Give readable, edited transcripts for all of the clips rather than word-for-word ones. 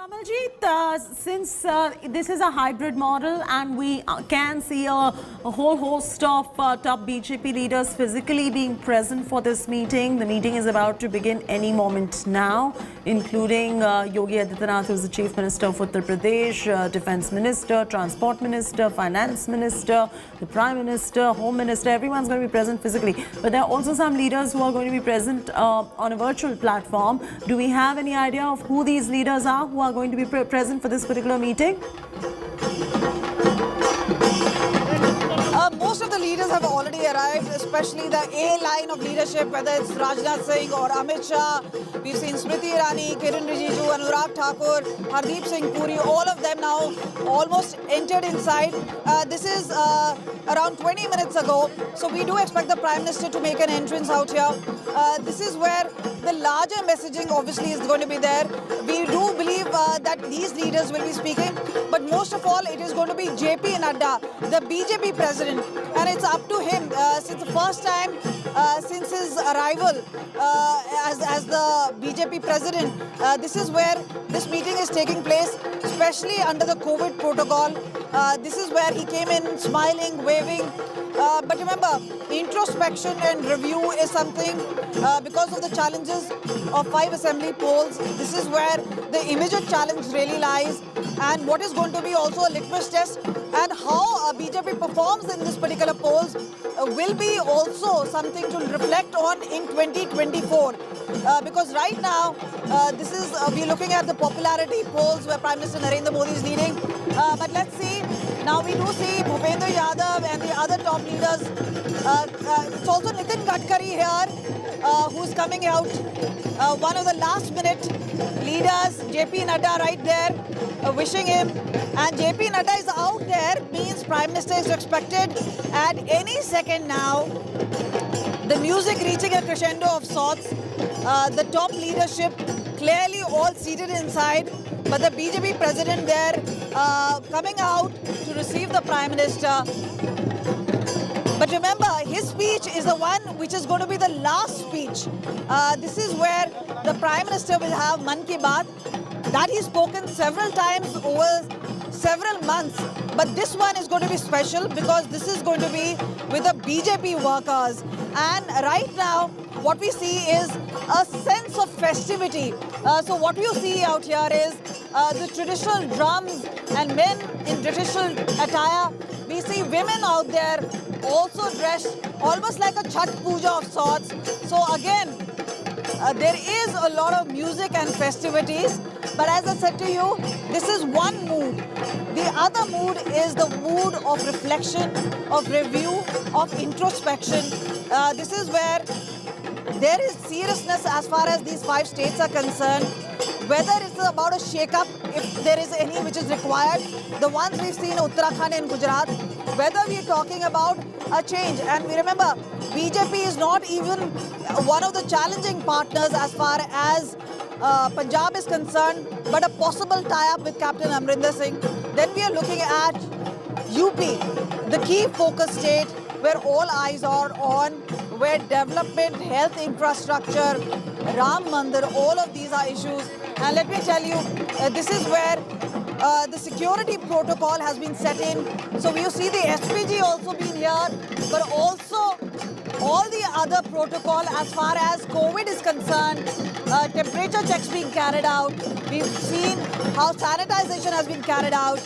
Kamaljeet, since this is a hybrid model and we can see a whole host of top BJP leaders physically being present for this meeting, the meeting is about to begin any moment now, including Yogi Adityanath, who is the Chief Minister of Uttar Pradesh, Defence Minister, Transport Minister, Finance Minister, the Prime Minister, Home Minister. Everyone's going to be present physically. But there are also some leaders who are going to be present on a virtual platform. Do we have any idea of who these leaders are who are going to be present for this particular meeting? Most of the leaders have already arrived, especially the A line of leadership, whether it's Rajnath Singh or Amit Shah. We've seen Smriti Irani, Kiran Rijiju, Anurag Thakur, Hardeep Singh Puri, all of them now almost entered inside. This is around 20 minutes ago, so we do expect the Prime Minister to make an entrance out here. This is where the larger messaging obviously is going to be there. We do believe that these leaders will be speaking, but most of all it is going to be JP Nadda, the BJP president, and it's up to him since the first time since his arrival as the BJP president. This is where this meeting is taking place, especially under the COVID protocol. This is where he came in smiling, waving. But remember, introspection and review is something because of the challenges of 5 assembly polls. This is where the immediate challenge really lies, and what is going to be also a litmus test, and how BJP performs in this particular polls will be also something to reflect on in 2024. Because right now, this is we're looking at the popularity polls where Prime Minister Narendra Modi is leading. But let's see. Now we do see Bhupendra Yadav and the other top leaders. It's also Nitin Gadkari here, who's coming out. One of the last minute leaders, JP Nadda right there, wishing him. And JP Nadda is out there, means Prime Minister is expected at any second now. The music reaching a crescendo of sorts. The top leadership clearly all seated inside, but the BJP president there coming out to receive the Prime Minister. But remember, his speech is the one which is going to be the last speech. This is where the Prime Minister will have Man Ki Baat, that he's spoken several times over several months. But this one is going to be special because this is going to be with the BJP workers. And right now, what we see is a sense of festivity. So what you see out here is the traditional drums and men in traditional attire. We see women out there also dressed almost like a Chhat Puja of sorts. So again, there is a lot of music and festivities. But as I said to you, this is one mood. The other mood is the mood of reflection, of review, of introspection. This is where there is seriousness as far as these 5 states are concerned. Whether it's about a shake-up, if there is any which is required, the ones we've seen in Uttarakhand and Gujarat, whether we're talking about a change. And we remember, BJP is not even one of the challenging partners as far as Punjab is concerned, but a possible tie-up with Captain Amrinder Singh. Then we are looking at UP, the key focus state where all eyes are on, where development, health infrastructure, Ram Mandir, all of these are issues. And let me tell you, this is where the security protocol has been set in. So you see the SPG also being here, but also all the other protocol as far as COVID is concerned, temperature checks being carried out. We've seen how sanitization has been carried out.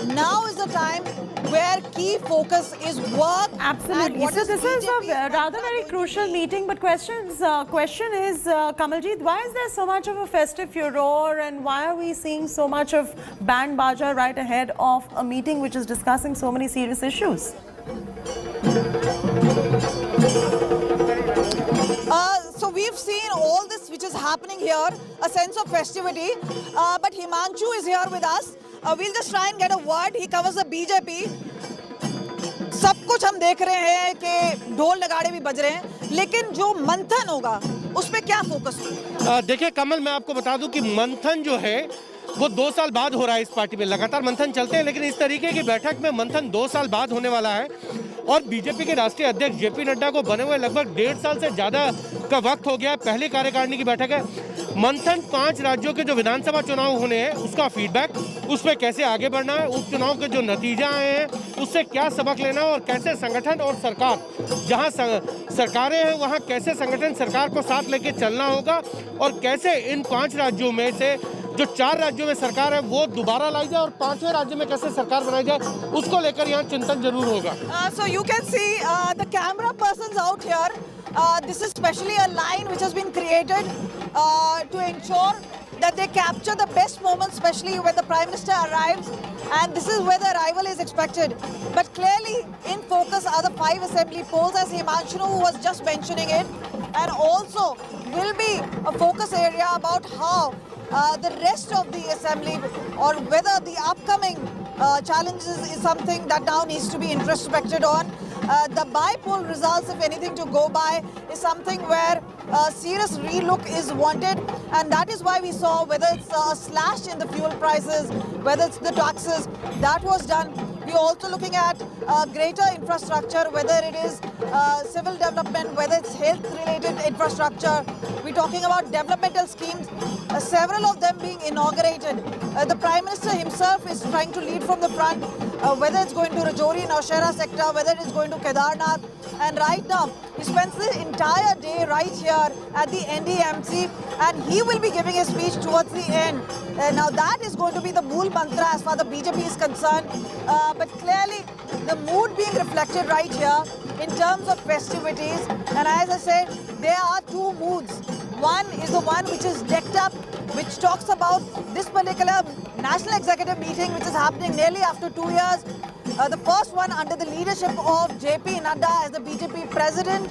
Now is the time where key focus is work. Absolutely. So this is a rather very crucial meeting, but question is, Kamaljeet, why is there so much of a festive furor and why are we seeing so much of band baja right ahead of a meeting which is discussing so many serious issues? So we've seen all this which is happening here, a sense of festivity, but Himanshu is here with us. We'll just try and get a word. He covers the BJP. सब कुछ हम देख रहे हैं कि ढोल नगाड़े भी बज रहे हैं, लेकिन जो मंथन होगा उस पे क्या फोकस होगा? देखिए कमल, मैं आपको बता दूं कि मंथन जो है वो 2 साल बाद हो रहा है इस पार्टी में। लगातार मंथन चलते हैं, लेकिन इस तरीके की बैठक में मंथन 2 साल बाद होने वाला है। और बीजेपी के राष्ट्रीय अध्यक्ष जेपी नड्डा को बने हुए लगभग 1.5 साल से ज़्यादा का वक्त हो गया है। पहली कार्यकारिणी की बैठक है। मंथन 5 राज्यों के जो विधानसभा चुनाव होने हैं उसका फीडबैक, उस पर कैसे आगे बढ़ना है, उपचुनाव के जो नतीजे आए हैं उससे क्या सबक लेना है और कैसे संगठन और सरकार, जहां सरकारें हैं वहां कैसे संगठन सरकार को साथ लेके चलना होगा और कैसे इन 5 राज्यों में से जो 4 राज्यों में सरकार है वो दोबारा लाई जाए और 5वें राज्य में कैसे सरकार बनाई जाए, उसको लेकर यहाँ चिंतन जरूर होगा। So you can see the camera persons out here. This is especially a line which has been created to ensure that they capture the best moments, especially when the Prime Minister arrives, and this is where the arrival is expected. But clearly in focus are the 5 assembly polls, as Himanshu was just mentioning it, and also will be a focus area about how the rest of the assembly or whether the upcoming challenges is something that now needs to be introspected on. The by-poll results, if anything to go by, is something where a serious relook is wanted, and that is why we saw whether it's a slash in the fuel prices, whether it's the taxes, that was done. We're also looking at greater infrastructure, whether it is civil development, whether it's health-related infrastructure. We're talking about developmental schemes, several of them being inaugurated. The Prime Minister himself is trying to lead from the front, whether it's going to Rajouri, Naushera sector, whether it's going to Kedarnath. And right now, he spends the entire day right here at the NDMC, and he will be giving a speech towards the end. Now that is going to be the mool mantra as far as the BJP is concerned. But clearly, the mood being reflected right here in terms of festivities. And as I said, there are 2 moods. One is the one which is decked up, which talks about this particular National Executive meeting, which is happening nearly after 2 years. The first one under the leadership of JP Nadda as the BJP president.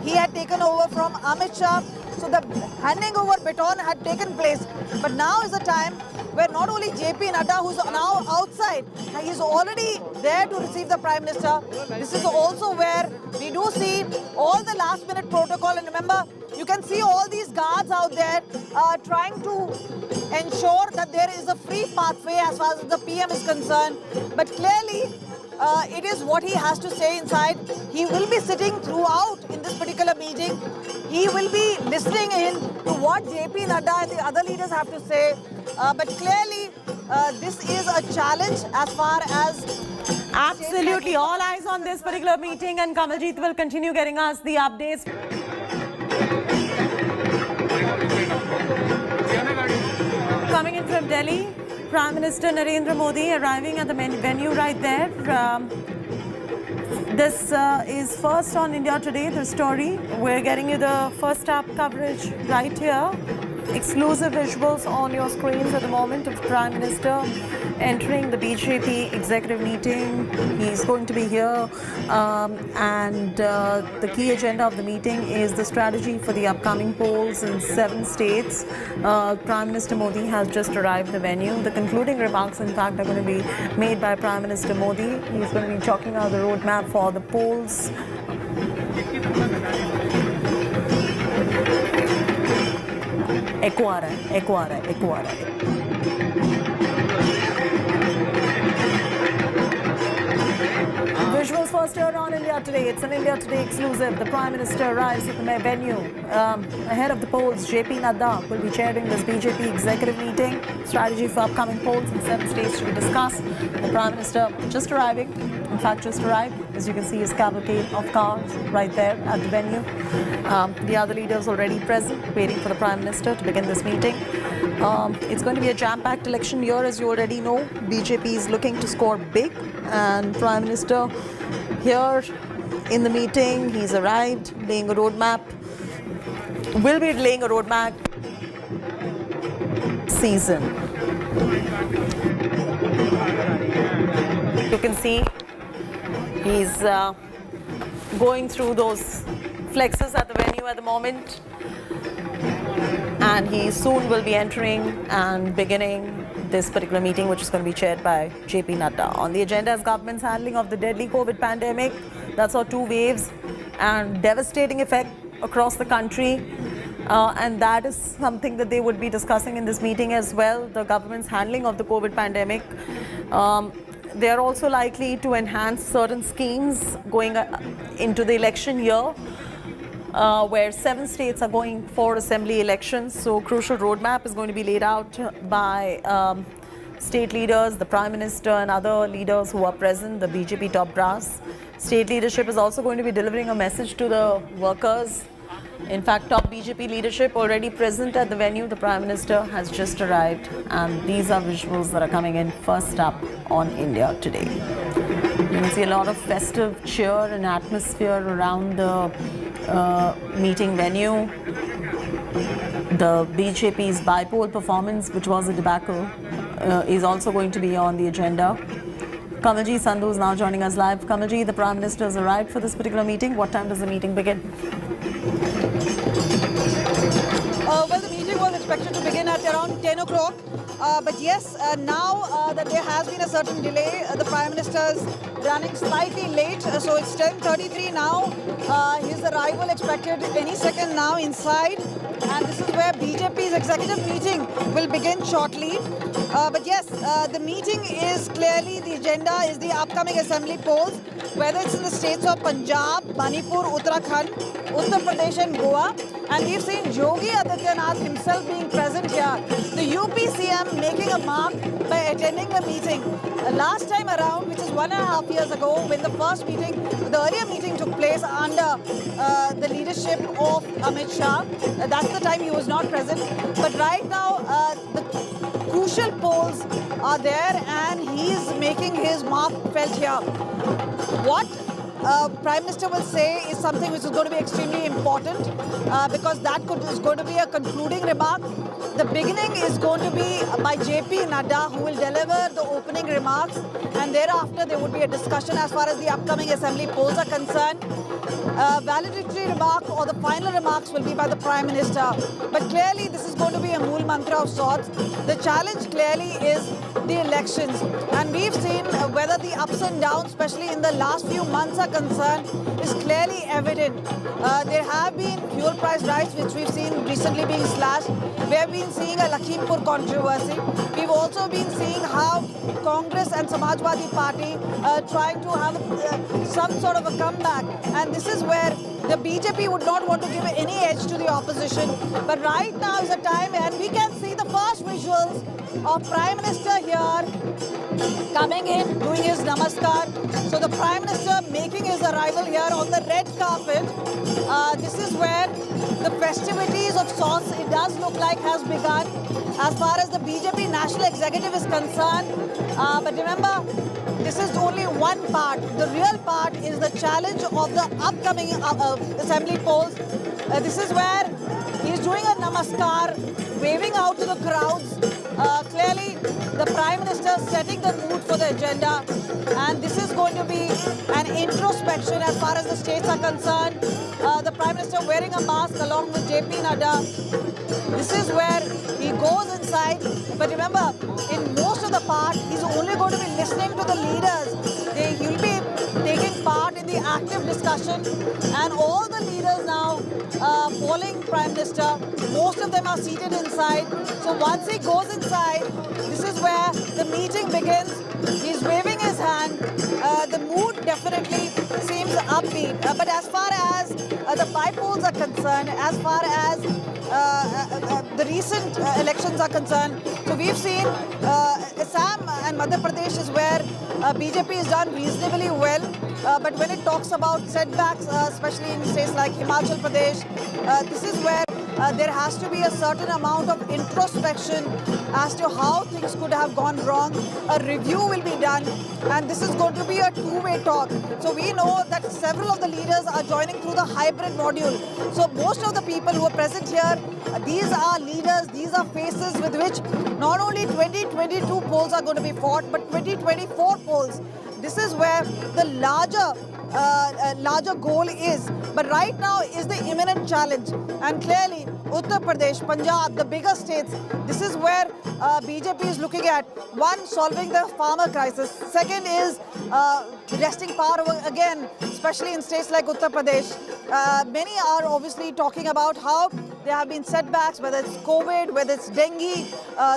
He had taken over from Amit Shah. So the handing over baton had taken place. But now is the time where not only JP Nadda, who's now outside, he's already there to receive the Prime Minister. This is also where we do see all the last minute protocol. And remember, you can see all these guards out there trying to ensure that there is a free pathway as far as the PM is concerned. But clearly, it is what he has to say inside. He will be sitting throughout in this particular meeting. He will be listening in to what JP Nadda and the other leaders have to say. But clearly, this is a challenge as far as... Absolutely. All eyes on this particular meeting, and Kamaljeet will continue getting us the updates. Coming in from Delhi, Prime Minister Narendra Modi arriving at the venue right there. This is first on India Today, the story. We're getting you the first up coverage right here. Exclusive visuals on your screens at the moment of Prime Minister entering the BJP executive meeting. He's going to be here, and the key agenda of the meeting is the strategy for the upcoming polls in 7 states. Prime Minister Modi has just arrived at the venue. The concluding remarks, in fact, are going to be made by Prime Minister Modi. He's going to be chalking out the roadmap for the polls. Echo aa raha hai, echo aa raha hai, echo aa raha hai. Visuals first here on India Today. It's an India Today exclusive. The Prime Minister arrives at the venue. Ahead of the polls, JP Nadda will be chairing this BJP executive meeting. Strategy for upcoming polls in 7 states to be discussed. The Prime Minister just arriving. In fact, just arrived. As you can see, his cavalcade of cars right there at the venue. The other leaders already present, waiting for the Prime Minister to begin this meeting. It's going to be a jam-packed election year, as you already know. BJP is looking to score big, and Prime Minister here in the meeting. He's arrived, laying a roadmap. Will be laying a roadmap season. You can see he's going through those flexes at the venue at the moment, and he soon will be entering and beginning this particular meeting, which is going to be chaired by JP Nadda. On the agenda is government's handling of the deadly COVID pandemic. That saw 2 waves and devastating effect across the country. And that is something that they would be discussing in this meeting as well, the government's handling of the COVID pandemic. They are also likely to enhance certain schemes going into the election year. where 7 states are going for assembly elections. So crucial roadmap is going to be laid out by state leaders, the Prime Minister and other leaders who are present, the BJP top brass. State leadership is also going to be delivering a message to the workers. In fact, top BJP leadership already present at the venue. The Prime Minister has just arrived, and these are visuals that are coming in first up on India Today. You can see a lot of festive cheer and atmosphere around the meeting venue. The BJP's bipole performance, which was a debacle, is also going to be on the agenda. Kamalji Sandhu is now joining us live. Kamalji, the Prime Minister has arrived for this particular meeting. What time does the meeting begin? Well, the meeting was expected to begin at around 10 o'clock. But yes, now that there has been a certain delay, the Prime Minister is running slightly late. So it's 10:33 now. His arrival expected any second now inside. And this is where BJP's executive meeting will begin shortly. But yes, the meeting is clearly, the agenda is the upcoming assembly polls, whether it's in the states of Punjab, Manipur, Uttarakhand, Uttar Pradesh and Goa. And we've seen Yogi Adityanath himself being present here. The UP CM making a mark by attending the meeting. Last time around, which is 1.5 years ago, when the first meeting, the earlier meeting took place under the leadership of Amit Shah. That's the time he was not present. But right now, the crucial polls are there and he is making his mark felt here. What Prime Minister will say is something which is going to be extremely important because that is going to be a concluding remark. The beginning is going to be by JP Nadda, who will deliver the opening remarks, and thereafter there would be a discussion as far as the upcoming assembly polls are concerned. Valedictory remark or the final remarks will be by the Prime Minister. But clearly this is going to be a mool mantra of sorts. The challenge clearly is the elections, and we've seen whether the ups and downs, especially in the last few months, are concerned, is clearly evident. There have been fuel price rise, which we've seen recently being slashed. We have been seeing a Lakhimpur controversy. We've also been seeing how Congress and Samajwadi Party trying to have some sort of a comeback, and this is where the BJP would not want to give any edge to the opposition. But right now is a time, and we can see the first visuals of Prime Minister here coming in, doing his namaskar. So the Prime Minister making his arrival here on the red carpet. This is where the festivities of sorts, it does look like, has begun as far as the BJP National Executive is concerned. But remember, this is only one part. The real part is the challenge of the upcoming assembly polls. This is where he's doing a namaskar, waving out to the crowds. Clearly, the Prime Minister setting the mood for the agenda. And this is going to be an introspection as far as the states are concerned. The Prime Minister wearing a mask along with JP Nadda. This is where he goes inside. But remember, in most of the part, he's only going to be listening to the leaders. He'll be taking part in the active discussion. And all the leaders now following Prime Minister, most of them are seated inside. So once he goes inside, this is where the meeting begins. He's waving his hand. The mood definitely seems upbeat. But as far as the bypolls are concerned, as far as the recent elections are concerned, so we've seen Assam and Madhya Pradesh is where BJP has done reasonably well. But when it talks about setbacks, especially in states like Himachal Pradesh, this is where there has to be a certain amount of introspection as to how things could have gone wrong. A review will be done, and this is going to be a two-way talk. So we know that several of the leaders are joining through the hybrid module. So most of the people who are present here, these are leaders, these are faces with which not only 2022 polls are going to be fought, but 2024 polls. This is where the larger goal is. But right now is the imminent challenge. And clearly, Uttar Pradesh, Punjab, the bigger states, this is where BJP is looking at. One, solving the farmer crisis. Second is wresting power again, especially in states like Uttar Pradesh. Many are obviously talking about how there have been setbacks, whether it's COVID, whether it's dengue.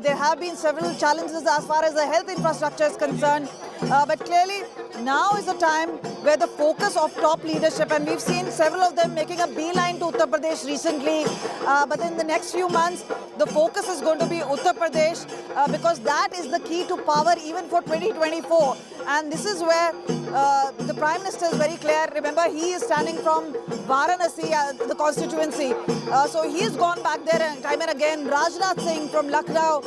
There have been several challenges as far as the health infrastructure is concerned. But clearly, now is the time where the focus of top leadership, and we've seen several of them making a beeline to Uttar Pradesh recently, but in the next few months, the focus is going to be Uttar Pradesh because that is the key to power even for 2024. And this is where the Prime Minister is very clear. Remember, he is standing from Varanasi, the constituency. So he's gone back there time and again. Rajnath Singh from Lucknow.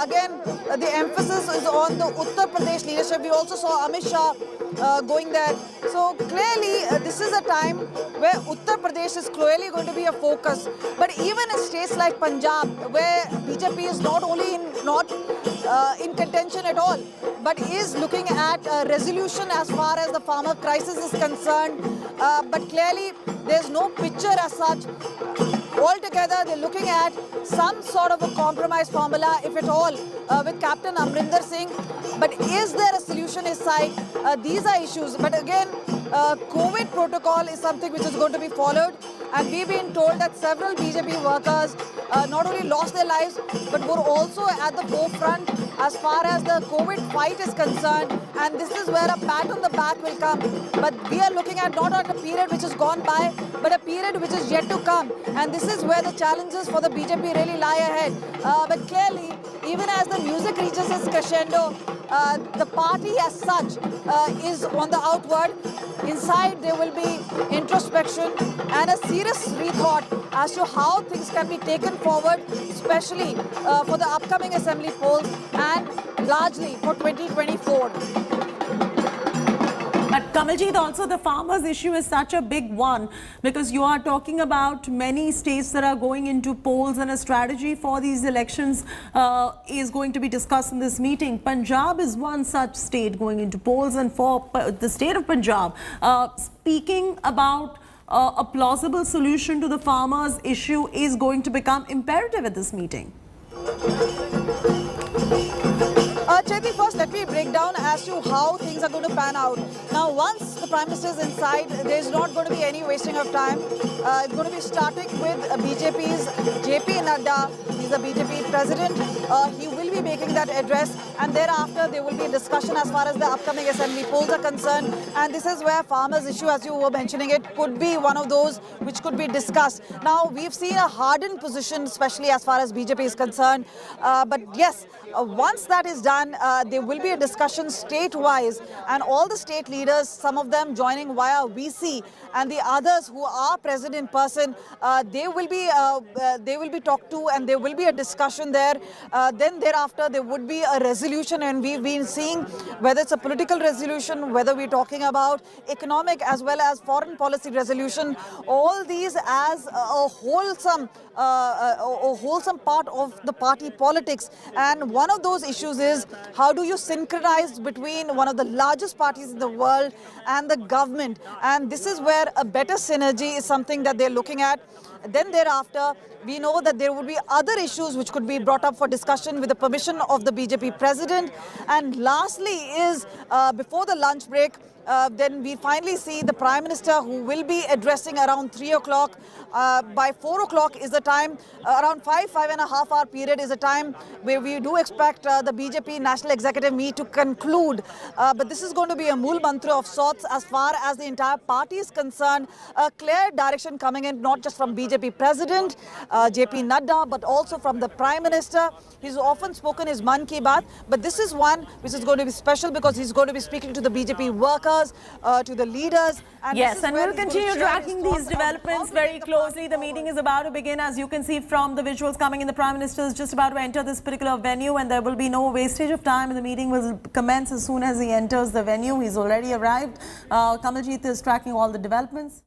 Again, the emphasis is on the Uttar Pradesh leadership. We also saw Amit Shah going there. So clearly, this is a time where Uttar Pradesh is clearly going to be a focus. But even in states like Punjab, where BJP is not only in contention at all, but is looking at a resolution as far as the farmer crisis is concerned. But clearly, there's no picture as such. Altogether, they're looking at some sort of a compromise formula, if at all, with Captain Amrinder Singh. But is there a solution in sight? These are issues. But again, COVID protocol is something which is going to be followed. And we've been told that several BJP workers not only lost their lives, but were also at the forefront as far as the COVID fight is concerned. And this is where a pat on the back will come. But we are looking at not at a period which has gone by, but a period which is yet to come. And this is where the challenges for the BJP really lie ahead. But clearly, even as the music reaches its crescendo, the party as such is on the outward. Inside, there will be introspection and a serious rethought as to how things can be taken forward, especially for the upcoming assembly polls and largely for 2024. But Kamaljeet, also the farmers' issue is such a big one because you are talking about many states that are going into polls, and a strategy for these elections is going to be discussed in this meeting. Punjab is one such state going into polls, and for the state of Punjab, speaking about a plausible solution to the farmers' issue is going to become imperative at this meeting. Chaiti, first let me break down as to how things are going to pan out. Now, once the Prime Minister is inside, there is not going to be any wasting of time. It's going to be starting with BJP's JP Nadda. He's the BJP president. He will be making that address, and thereafter there will be a discussion as far as the upcoming assembly polls are concerned. And this is where farmers' issue, as you were mentioning it, could be one of those which could be discussed. Now, we've seen a hardened position, especially as far as BJP is concerned. But yes, once that is done, there will be a discussion state-wise, and all the state leaders, some of them joining via VC, and the others who are present in person, they will be talked to, and there will be a discussion there. Then thereafter, there would be a resolution, and we've been seeing whether it's a political resolution, whether we're talking about economic as well as foreign policy resolution, all these as a wholesome part of the party politics. And one of those issues is how do you synchronize between one of the largest parties in the world and the government, and this is where a better synergy is something that they're looking at. Then thereafter, we know that there would be other issues which could be brought up for discussion with the permission of the BJP president. And lastly is before the lunch break, then we finally see the Prime Minister, who will be addressing around 3 o'clock. By 4 o'clock is the time, around 5.5 hour period is the time where we do expect the BJP National Executive Meet to conclude. But this is going to be a mool mantra of sorts as far as the entire party is concerned. A clear direction coming in, not just from BJP President JP Nadda, but also from the Prime Minister. He's often spoken his Man Ki Baat, but this is one which is going to be special because he's going to be speaking to the BJP workers, to the leaders. And yes, and we'll continue tracking these developments very closely. The meeting is about to begin. As you can see from the visuals coming in, the Prime Minister is just about to enter this particular venue, and there will be no wastage of time, and the meeting will commence as soon as he enters the venue. He's already arrived. Kamaljeet is tracking all the developments.